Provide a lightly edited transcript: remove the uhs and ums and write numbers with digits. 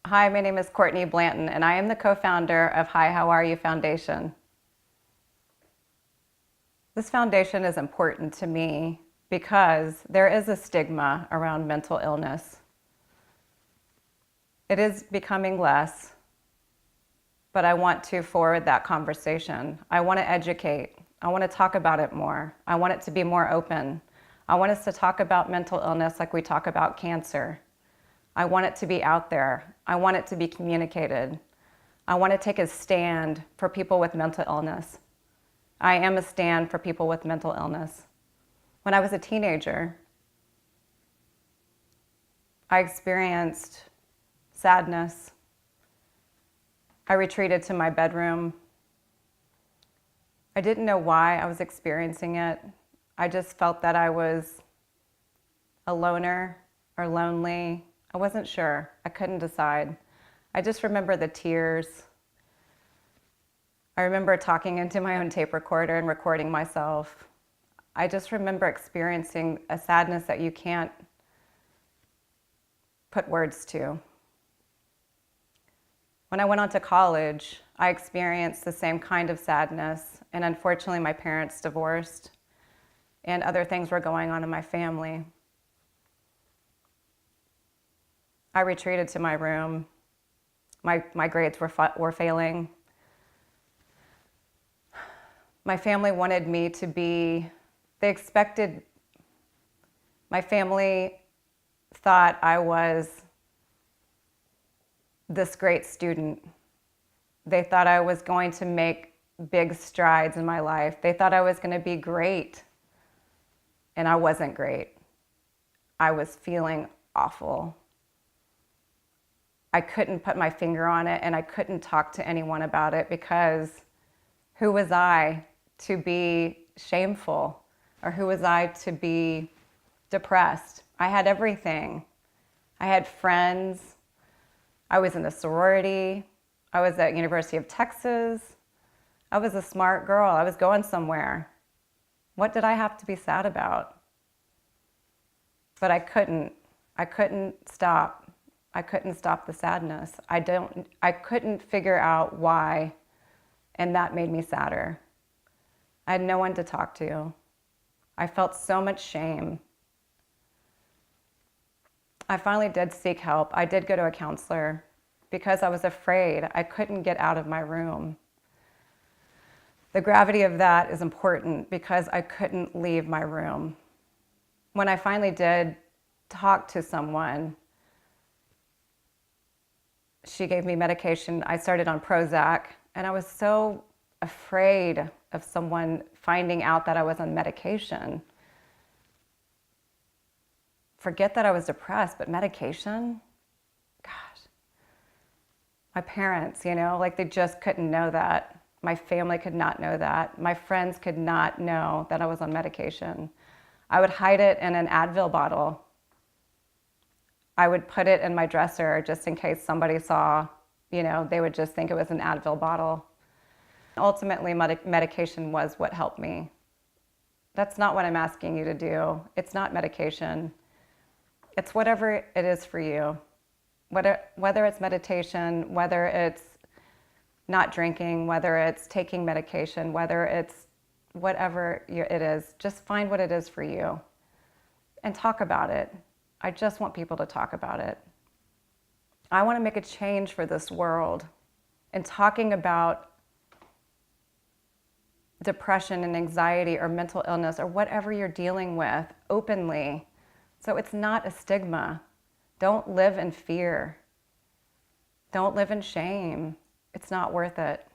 Hi, my name is Courtney Blanton, and I am the co-founder of Hi, How Are You Foundation. This foundation is important to me because there is a stigma around mental illness. It is becoming less, but I want to forward that conversation. I want to educate. I want to talk about it more. I want it to be more open. I want us to talk about mental illness like we talk about cancer. I want it to be out there. I want it to be communicated. I want to take a stand for people with mental illness. I am a stand for people with mental illness. When I was a teenager, I experienced sadness. I retreated to my bedroom. I didn't know why I was experiencing it. I just felt that I was a loner or lonely. I wasn't sure. I couldn't decide. I just remember the tears. I remember talking into my own tape recorder and recording myself. I just remember experiencing a sadness that you can't put words to. When I went on to college, I experienced the same kind of sadness, and unfortunately my parents divorced and other things were going on in my family. I retreated to my room. My grades were failing. My family wanted me to be, my family thought I was this great student. They thought I was going to make big strides in my life. They thought I was going to be great. And I wasn't great. I was feeling awful. I couldn't put my finger on it, and I couldn't talk to anyone about it because who was I to be shameful, or who was I to be depressed? I had everything. I had friends. I was in a sorority. I was at University of Texas. I was a smart girl. I was going somewhere. What did I have to be sad about? But I couldn't stop. I couldn't stop the sadness. I couldn't figure out why, and that made me sadder. I had no one to talk to. I felt so much shame. I finally did seek help. I did go to a counselor because I was afraid. I couldn't get out of my room. The gravity of that is important because I couldn't leave my room. When I finally did talk to someone, she gave me medication. I started on Prozac, and I was so afraid of someone finding out that I was on medication. Forget that I was depressed, but medication? Gosh. My parents, they just couldn't know that. My family could not know that. My friends could not know that I was on medication. I would hide it in an Advil bottle. I would put it in my dresser just in case somebody saw, they would just think it was an Advil bottle. Ultimately, medication was what helped me. That's not what I'm asking you to do. It's not medication. It's whatever it is for you. Whether it's meditation, whether it's not drinking, whether it's taking medication, whether it's whatever it is, just find what it is for you and talk about it. I just want people to talk about it. I want to make a change for this world. And talking about depression and anxiety or mental illness or whatever you're dealing with openly, so it's not a stigma. Don't live in fear. Don't live in shame. It's not worth it.